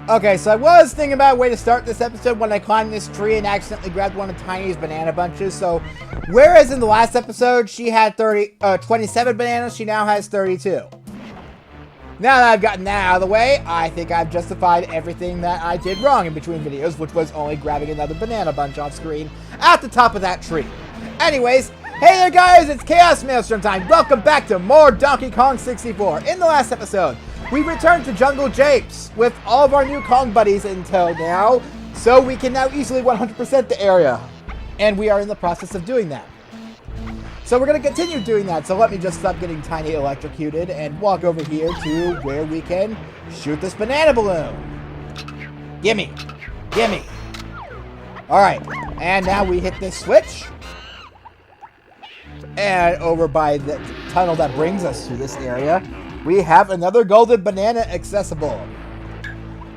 Okay, so I was thinking about a way to start this episode when I climbed this tree and accidentally grabbed one of Tiny's banana bunches. So, whereas in the last episode she had 27 bananas, she now has 32. Now that I've gotten that out of the way, I think I've justified everything that I did wrong in between videos, which was only grabbing another banana bunch off screen at the top of that tree. Anyways, hey there guys, it's ChaosMaelstrom time. Welcome back to more Donkey Kong 64. In the last episode, we returned to Jungle Japes with all of our new Kong buddies until now, so we can now easily 100% the area. And we are in the process of doing that. So we're going to continue doing that, so let me just stop getting Tiny electrocuted and walk over here to where we can shoot this banana balloon. Gimme! Gimme! Alright, and now we hit this switch. And over by the tunnel that brings us to this area, we have another golden banana accessible.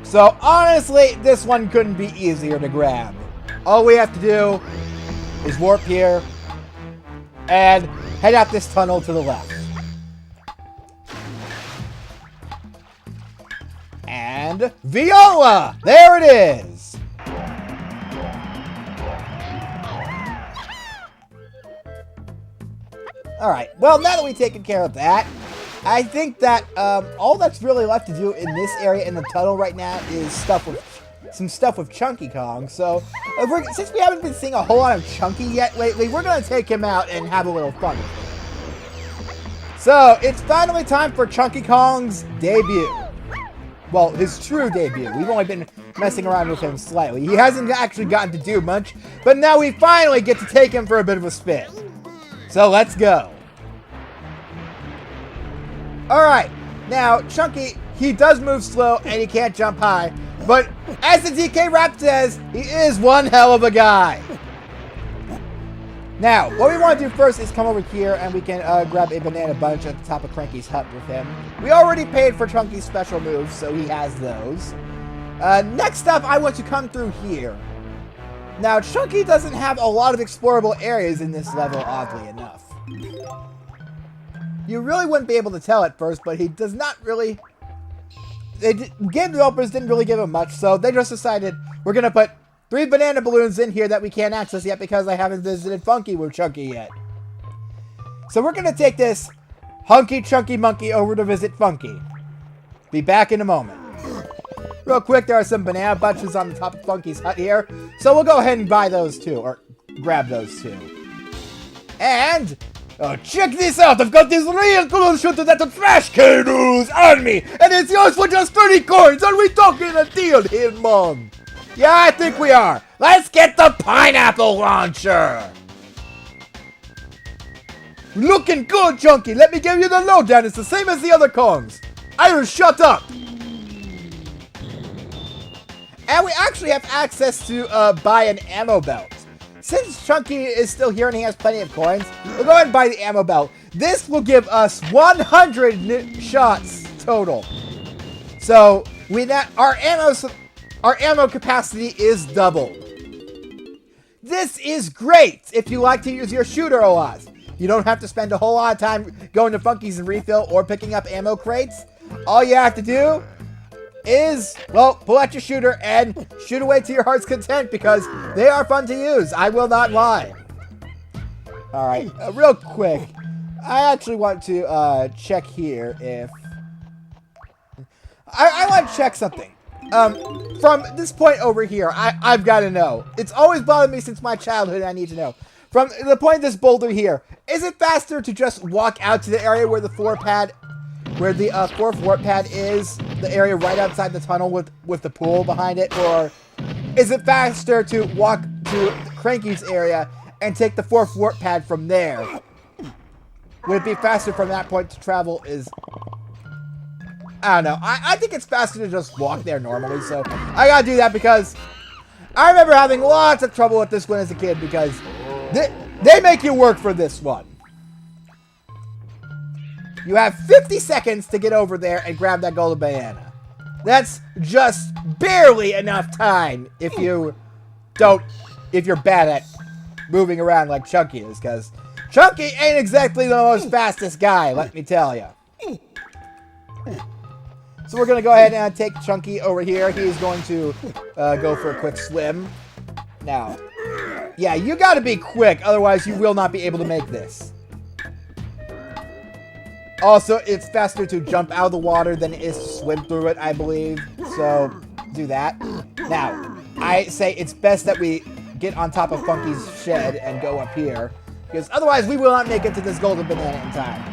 So honestly, this one couldn't be easier to grab. All we have to do is warp here and head out this tunnel to the left. And Viola! There it is! Alright, well now that we've taken care of that, I think that all that's really left to do in this area in the tunnel right now is some stuff with Chunky Kong. So, since we haven't been seeing a whole lot of Chunky yet lately, we're going to take him out and have a little fun with him. So, it's finally time for Chunky Kong's debut. Well, his true debut. We've only been messing around with him slightly. He hasn't actually gotten to do much, but now we finally get to take him for a bit of a spin. So, let's go. Alright, now, Chunky, he does move slow and he can't jump high, but as the DK rap says, he is one hell of a guy. Now, what we want to do first is come over here and we can grab a banana bunch at the top of Cranky's hut with him. We already paid for Chunky's special moves, so he has those. Next up, I want to come through here. Now, Chunky doesn't have a lot of explorable areas in this level, oddly enough. You really wouldn't be able to tell at first, but he does not really... Game developers didn't really give him much, so they just decided we're going to put 3 banana balloons in here that we can't access yet because I haven't visited Funky with Chunky yet. So we're going to take this hunky chunky monkey over to visit Funky. Be back in a moment. Real quick, there are some banana bunches on the top of Funky's hut here, so we'll go ahead and buy those too, or grab those too. And... oh, check this out! I've got this real cool shooter that the trash can use on me! And it's yours for just 30 coins! Are we talking a deal here, Mom? Yeah, I think we are! Let's get the pineapple launcher! Looking good, Chunky! Let me give you the lowdown! It's the same as the other Kongs! Iron, shut up! And we actually have access to buy an ammo belt. Since Chunky is still here and he has plenty of coins, we'll go ahead and buy the ammo belt. This will give us 100 shots total. So our ammo capacity is doubled. This is great if you like to use your shooter a lot. You don't have to spend a whole lot of time going to Funky's and refill or picking up ammo crates. All you have to do is, well, pull out your shooter and shoot away to your heart's content because they are fun to use. I will not lie. Alright, real quick. I actually want to check here if... I want to check something. From this point over here, I've got to know. It's always bothered me since my childhood, and I need to know. From the point of this boulder here, is it faster to just walk out to the area where the where the fourth warp pad is, the area right outside the tunnel with the pool behind it, or is it faster to walk to Cranky's area and take the fourth warp pad from there? Would it be faster from that point to travel I don't know. I think it's faster to just walk there normally, so I gotta do that because I remember having lots of trouble with this one as a kid because they make you work for this one. You have 50 seconds to get over there and grab that golden banana. That's just barely enough time if you're bad at moving around like Chunky is, because Chunky ain't exactly the most fastest guy, let me tell you. So we're going to go ahead and take Chunky over here. He's going to go for a quick swim. Now, yeah, you got to be quick. Otherwise, you will not be able to make this. Also, it's faster to jump out of the water than it is to swim through it, I believe. So, do that. Now, I say it's best that we get on top of Funky's shed and go up here. Because otherwise, we will not make it to this golden banana in time.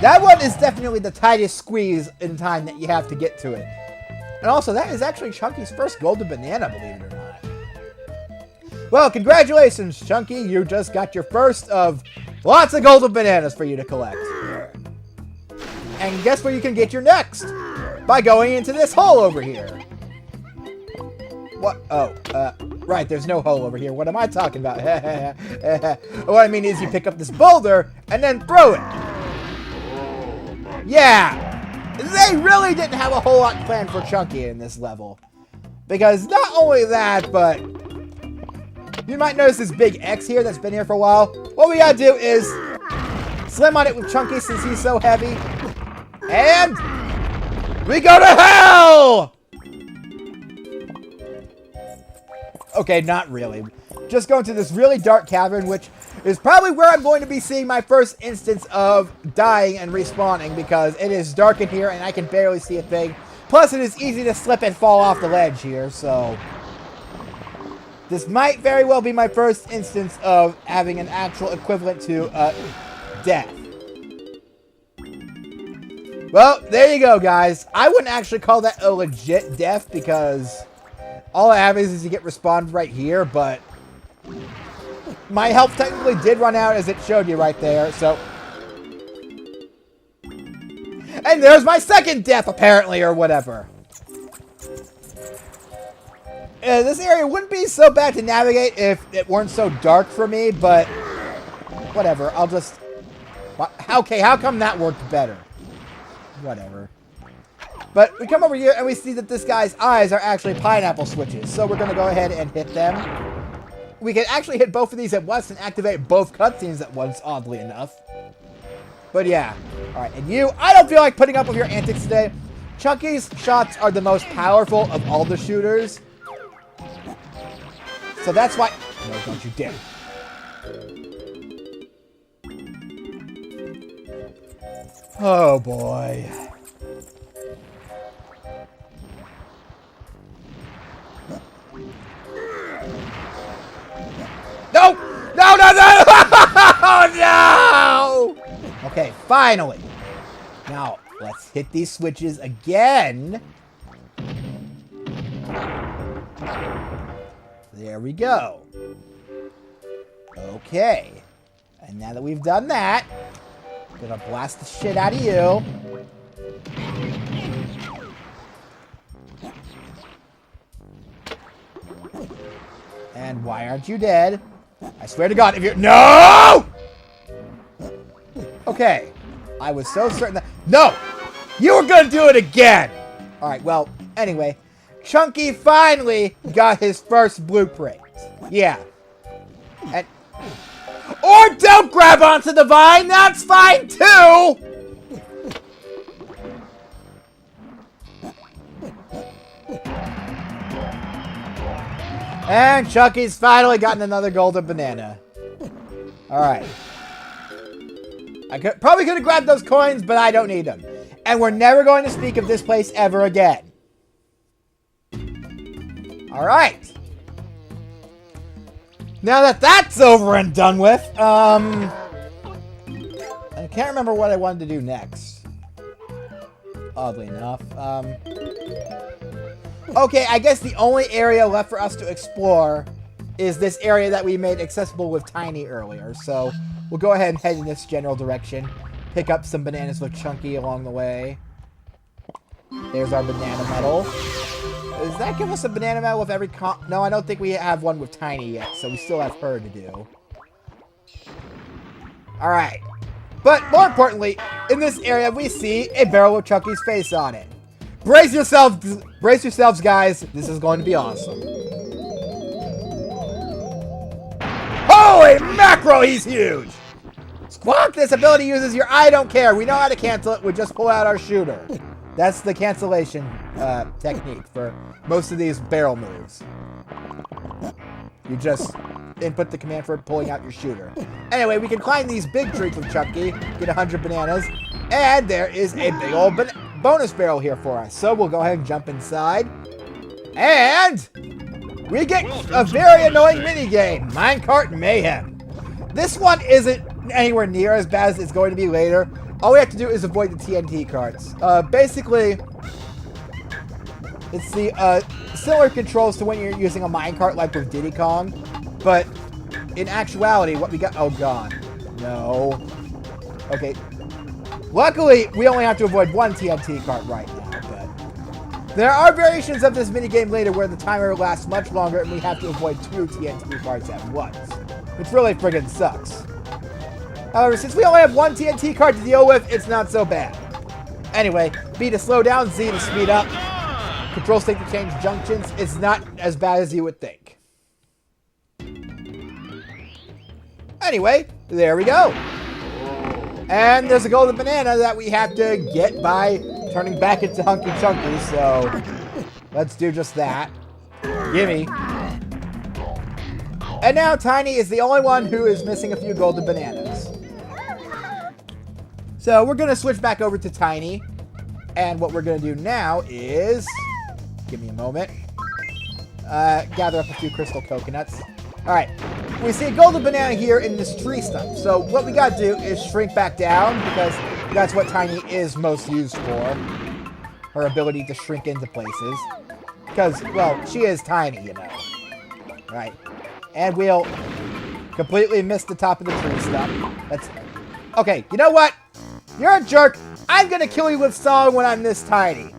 That one is definitely the tightest squeeze in time that you have to get to it. And also, that is actually Chunky's first golden banana, believe it or not. Well, congratulations, Chunky. You just got your first of lots of golden bananas for you to collect. And guess where you can get your next? By going into this hole over here. What? Oh, right, there's no hole over here. What am I talking about? What I mean is you pick up this boulder and then throw it. Yeah! They really didn't have a whole lot planned for Chunky in this level. Because not only that, but you might notice this big X here that's been here for a while. What we gotta do is slam on it with Chunky since he's so heavy. And we go to hell! Okay, not really. Just going to this really dark cavern, which is probably where I'm going to be seeing my first instance of dying and respawning, because it is dark in here and I can barely see a thing. Plus, it is easy to slip and fall off the ledge here, so this might very well be my first instance of having an actual equivalent to death. Well, there you go, guys. I wouldn't actually call that a legit death because all I have is you get respawned right here, but my health technically did run out as it showed you right there, so. And there's my second death, apparently, or whatever. This area wouldn't be so bad to navigate if it weren't so dark for me, but whatever. I'll just. Okay, how come that worked better? Whatever. But we come over here and we see that this guy's eyes are actually pineapple switches. So we're going to go ahead and hit them. We can actually hit both of these at once and activate both cutscenes at once, oddly enough. But yeah. Alright, and you, I don't feel like putting up with your antics today. Chunky's shots are the most powerful of all the shooters. So that's why... No, don't you dare. Oh boy. No! No, no, no! Oh, no! Okay, finally. Now, let's hit these switches again. There we go. Okay. And now that we've done that, I'm gonna blast the shit out of you. And why aren't you dead? I swear to God, if you're... No! Okay. I was so certain that... No! You were gonna do it again! Alright, well, anyway. Chunky finally got his first blueprint. Yeah. And... Or don't grab onto the vine! That's fine, too! And Chunky's finally gotten another golden banana. Alright. Probably could have grabbed those coins, but I don't need them. And we're never going to speak of this place ever again. Alright. Now that that's over and done with, I can't remember what I wanted to do next. Oddly enough. Okay, I guess the only area left for us to explore is this area that we made accessible with Tiny earlier. So we'll go ahead and head in this general direction. Pick up some bananas with Chunky along the way. There's our banana medal. Does that give us a banana medal with every No, I don't think we have one with Tiny yet, so we still have her to do. Alright. But more importantly, in this area we see a barrel with Chunky's face on it. Brace yourselves, guys. This is going to be awesome. Holy mackerel, he's huge! Squawk, this ability uses your I don't care. We know how to cancel it. We just pull out our shooter. That's the cancellation technique for most of these barrel moves. You just input the command for pulling out your shooter. Anyway, we can climb these big trees with Chunky, get 100 bananas, and there is a big old bonus barrel here for us. So we'll go ahead and jump inside. And we get a very annoying minigame, Minecart Mayhem. This one isn't anywhere near as bad as it's going to be later. All we have to do is avoid the TNT carts. Basically, it's the similar controls to when you're using a minecart like with Diddy Kong. But in actuality, what we got... Oh, God. No. Okay. Luckily, we only have to avoid one TNT cart right now, but... There are variations of this minigame later where the timer lasts much longer and we have to avoid 2 TNT carts at once. Which really friggin' sucks. However, since we only have one TNT cart to deal with, it's not so bad. Anyway, B to slow down, Z to speed up. Control stick to change junctions. It's not as bad as you would think. Anyway, there we go. And there's a golden banana that we have to get by turning back into Hunky Chunky, so let's do just that. Gimme. And now Tiny is the only one who is missing a few golden bananas. So we're going to switch back over to Tiny. And what we're going to do now is... Give me a moment. Gather up a few crystal coconuts. Alright. We see a golden banana here in this tree stump. So what we got to do is shrink back down because that's what Tiny is most used for. Her ability to shrink into places. Because, well, she is tiny, you know. Right. And we'll completely miss the top of the tree stump. That's... Okay, you know what? You're a jerk. I'm going to kill you with song when I'm this tiny.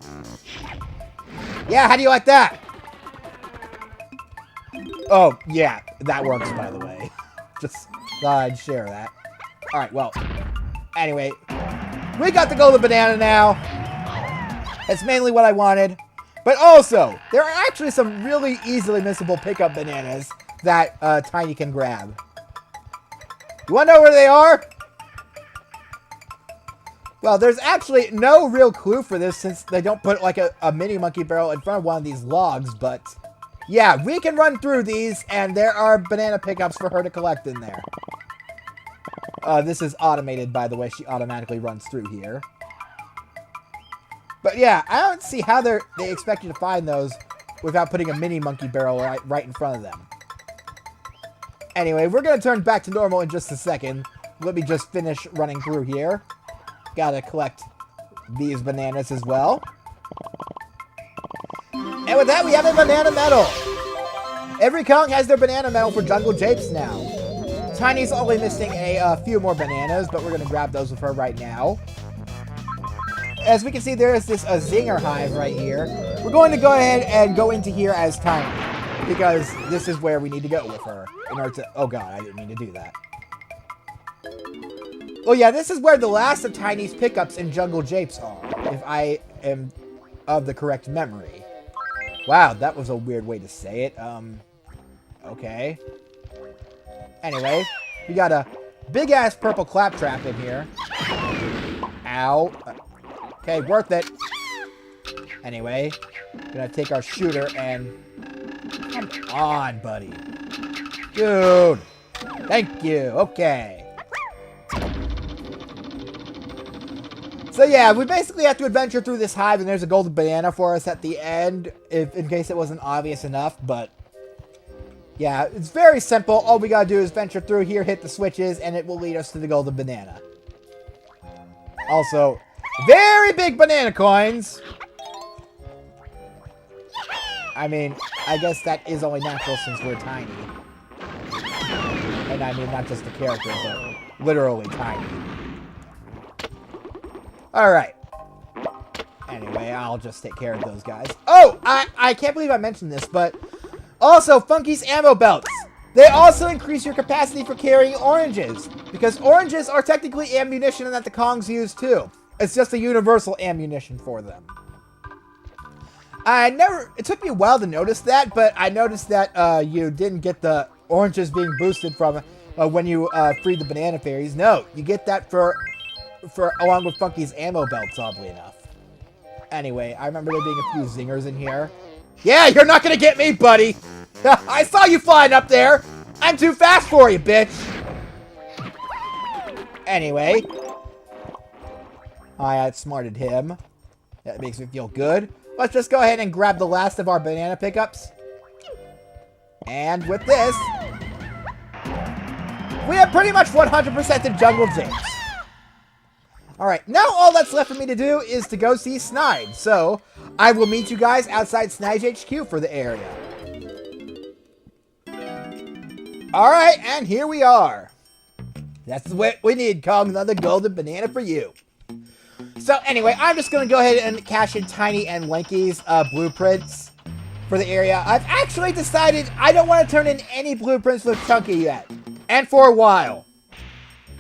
Yeah, how do you like that? Oh, yeah, that works, by the way. Just thought I'd share that. Alright, well, anyway, we got the golden banana now. That's mainly what I wanted. But also, there are actually some really easily missable pickup bananas that Tiny can grab. You want to know where they are? Well, there's actually no real clue for this since they don't put like a mini monkey barrel in front of one of these logs, but yeah, we can run through these and there are banana pickups for her to collect in there. This is automated, by the way. She automatically runs through here. But yeah, I don't see how they expect you to find those without putting a mini monkey barrel right in front of them. Anyway, we're going to turn back to normal in just a second. Let me just finish running through here. Gotta collect these bananas as well. And with that, we have a banana medal. Every Kong has their banana medal for Jungle Japes now. Tiny's only missing a few more bananas, but we're going to grab those with her right now. As we can see, there is this zinger hive right here. We're going to go ahead and go into here as Tiny, because this is where we need to go with her in order to... Oh god, I didn't mean to do that. Oh yeah, this is where the last of Tiny's pickups in Jungle Japes are, if I am of the correct memory. Wow, that was a weird way to say it. Okay. Anyway, we got a big-ass purple claptrap in here. Ow. Okay, worth it. Anyway, gonna take our shooter and... Come on, buddy. Dude. Thank you. Okay. So yeah, we basically have to adventure through this hive, and there's a golden banana for us at the end, in case it wasn't obvious enough, but... Yeah, it's very simple. All we gotta do is venture through here, hit the switches, and it will lead us to the golden banana. Also, very big banana coins! I mean, I guess that is only natural since we're tiny. And I mean, not just the character, but literally tiny. Alright. Anyway, I'll just take care of those guys. Oh! I can't believe I mentioned this, but... Also, Funky's ammo belts. They also increase your capacity for carrying oranges. Because oranges are technically ammunition that the Kongs use too. It's just a universal ammunition for them. It took me a while to notice that, but I noticed that you didn't get the oranges being boosted from when you freed the banana fairies. No, you get that for along with Funky's ammo belts, oddly enough. Anyway, I remember there being a few zingers in here. Yeah, you're not gonna get me, buddy! I saw you flying up there! I'm too fast for you, bitch! Anyway. I outsmarted him. That makes me feel good. Let's just go ahead and grab the last of our banana pickups. And with this, we have pretty much 100% the Jungle Gyms. Alright, now all that's left for me to do is to go see Snide. So, I will meet you guys outside Snide's HQ for the area. Alright, and here we are. That's what we need, Kong. Another golden banana for you. So anyway, I'm just going to go ahead and cash in Tiny and Lanky's blueprints for the area. I've actually decided I don't want to turn in any blueprints with Chunky yet. And for a while.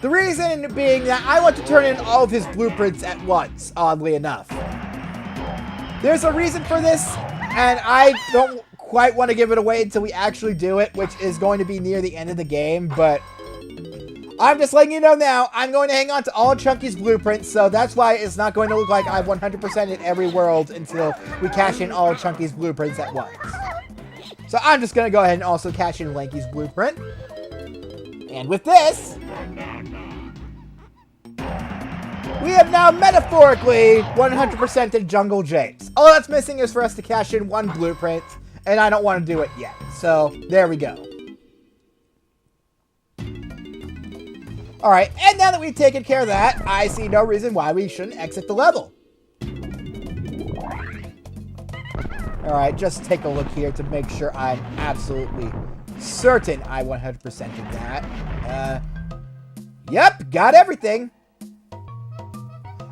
The reason being that I want to turn in all of his blueprints at once, oddly enough. There's a reason for this, and I don't quite want to give it away until we actually do it, which is going to be near the end of the game, but I'm just letting you know now, I'm going to hang on to all Chunky's blueprints, so that's why it's not going to look like I've 100% in every world until we cash in all Chunky's blueprints at once. So I'm just going to go ahead and also cash in Lanky's blueprint. And with this, we have now metaphorically 100% in Jungle James. All that's missing is for us to cash in one blueprint, and I don't want to do it yet. So, there we go. Alright, and now that we've taken care of that, I see no reason why we shouldn't exit the level. Alright, just take a look here to make sure I'm absolutely certain I 100%ed that. Yep, got everything.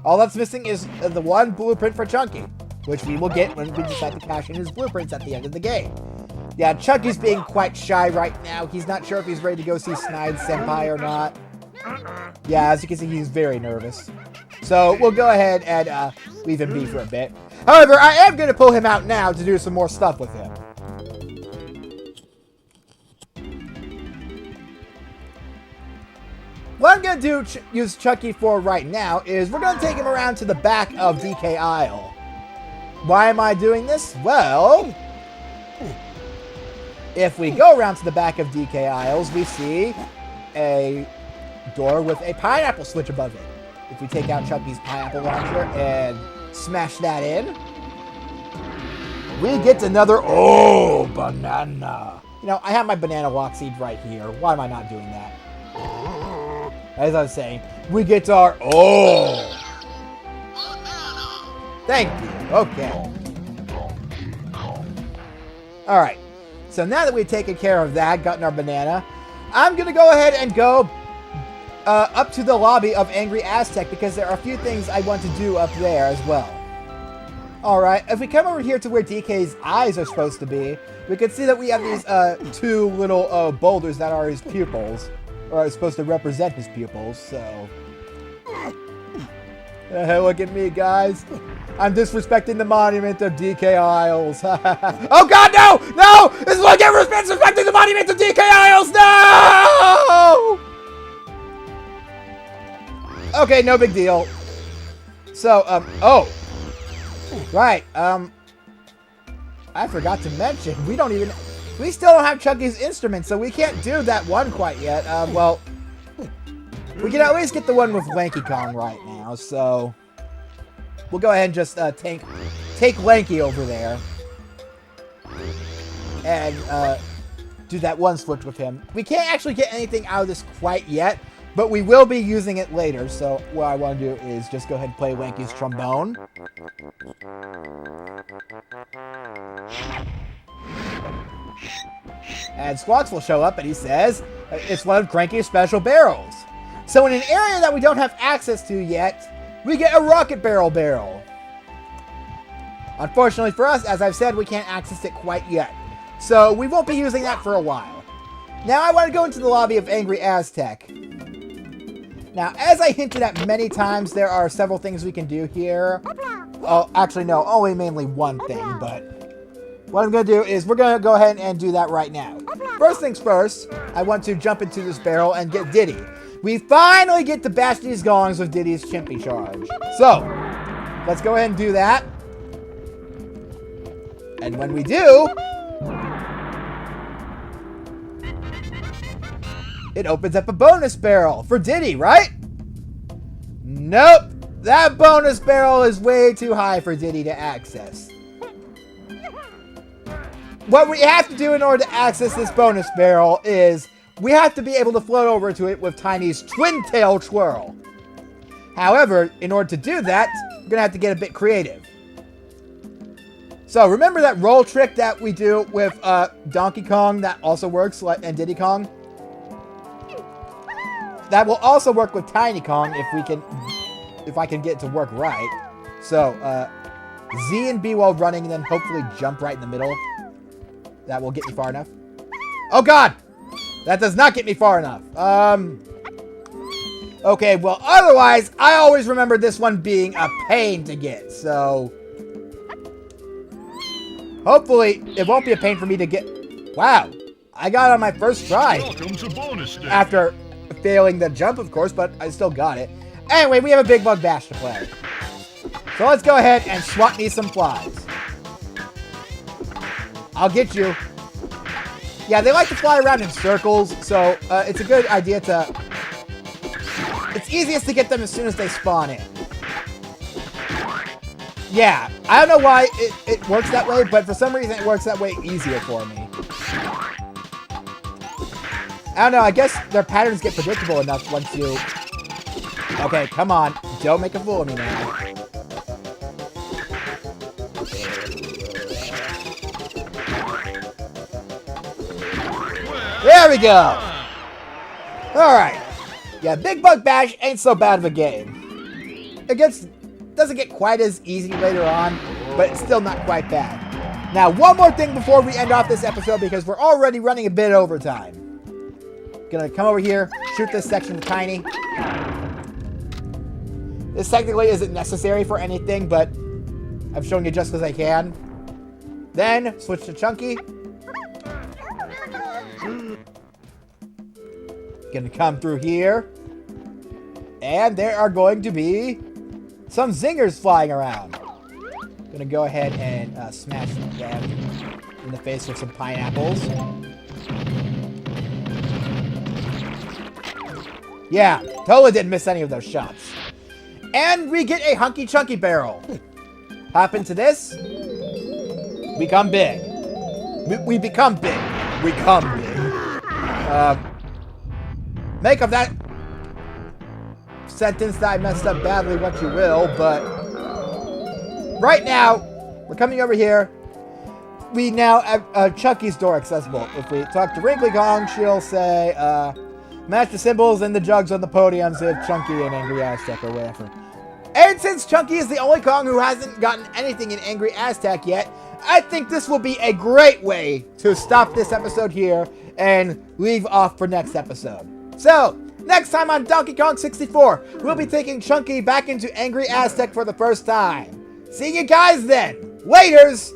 All that's missing is the one blueprint for Chunky, which we will get when we decide to cash in his blueprints at the end of the game. Yeah, Chunky's being quite shy right now. He's not sure if he's ready to go see Snide Senpai or not. Yeah, as you can see, he's very nervous. So, we'll go ahead and leave him be for a bit. However, I am going to pull him out now to do some more stuff with him. What I'm going to use Chunky for right now is we're going to take him around to the back of DK Isle. Why am I doing this? Well, if we go around to the back of DK Isles, we see a door with a pineapple switch above it. If we take out Chunky's pineapple launcher and smash that in, we get another, oh, banana. You know, I have my banana lock seed right here. Why am I not doing that? As I was saying, we get our, oh. Thank you. Okay. Alright. So now that we've taken care of that, gotten our banana, I'm going to go ahead and go up to the lobby of Angry Aztec because there are a few things I want to do up there as well. Alright, if we come over here to where DK's eyes are supposed to be, we can see that we have these two little boulders that are his pupils. Or are supposed to represent his pupils, so... look at me, guys. I'm disrespecting the monument of DK Isles. Oh god, no! No! This is what I get for disrespecting the monument of DK Isles! No! Okay, no big deal. So, oh. Right, I forgot to mention, we still don't have Chunky's instrument, so we can't do that one quite yet. Well, we can at least get the one with Lanky Kong right now, so we'll go ahead and just take Lanky over there and do that one switch with him. We can't actually get anything out of this quite yet, but we will be using it later, so what I want to do is just go ahead and play Lanky's trombone. And Squawks will show up and he says, it's one of Cranky's special barrels. So in an area that we don't have access to yet, we get a rocket barrel. Unfortunately for us, as I've said, we can't access it quite yet. So we won't be using that for a while. Now I want to go into the lobby of Angry Aztec. Now, as I hinted at many times, there are several things we can do here. Oh, actually no, only mainly one thing, but what I'm going to do is we're going to go ahead and do that right now. First things first, I want to jump into this barrel and get Diddy. We finally get to bash these gongs with Diddy's Chimpy Charge. So, let's go ahead and do that. And when we do, it opens up a bonus barrel for Diddy, right? Nope. That bonus barrel is way too high for Diddy to access. What we have to do in order to access this bonus barrel is we have to be able to float over to it with Tiny's twin tail twirl. However, in order to do that, we're going to have to get a bit creative. So remember that roll trick that we do with Donkey Kong that also works, and Diddy Kong? That will also work with Tiny Kong if I can get it to work right. So Z and B while running, and then hopefully jump right in the middle. That will get me far enough. Oh God! That does not get me far enough. Okay, well, otherwise, I always remember this one being a pain to get, so hopefully, it won't be a pain for me to get. Wow, I got it on my first try. Welcome to bonus day. After failing the jump, of course, but I still got it. Anyway, we have a Big Bug Bash to play. So let's go ahead and swat me some flies. I'll get you. Yeah, they like to fly around in circles, so it's a good idea to... It's easiest to get them as soon as they spawn in. Yeah, I don't know why it works that way, but for some reason it works that way easier for me. I don't know, I guess their patterns get predictable enough once you... Okay, come on. Don't make a fool of me now. There we go! Alright. Yeah, Big Bug Bash ain't so bad of a game. It doesn't get quite as easy later on, but it's still not quite bad. Now, one more thing before we end off this episode, because we're already running a bit over time. Gonna come over here, shoot this section with Tiny. This technically isn't necessary for anything, but I'm showing you just because I can. Then, switch to Chunky. Gonna come through here. And there are going to be some zingers flying around. Gonna go ahead and smash them in the face with some pineapples. Yeah, totally didn't miss any of those shots. And we get a Hunky Chunky barrel. Hop into this. Become big. We become big. We come big. Make of that sentence that I messed up badly what you will, but right now, we're coming over here. We now have Chucky's door accessible. If we talk to Wrinkly Kong, she'll say, match the symbols and the jugs on the podiums if Chunky and Angry Aztec or whatever. And since Chunky is the only Kong who hasn't gotten anything in Angry Aztec yet, I think this will be a great way to stop this episode here and leave off for next episode. So, next time on Donkey Kong 64, we'll be taking Chunky back into Angry Aztec for the first time. See you guys then. Laters!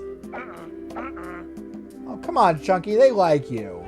Oh, come on, Chunky. They like you.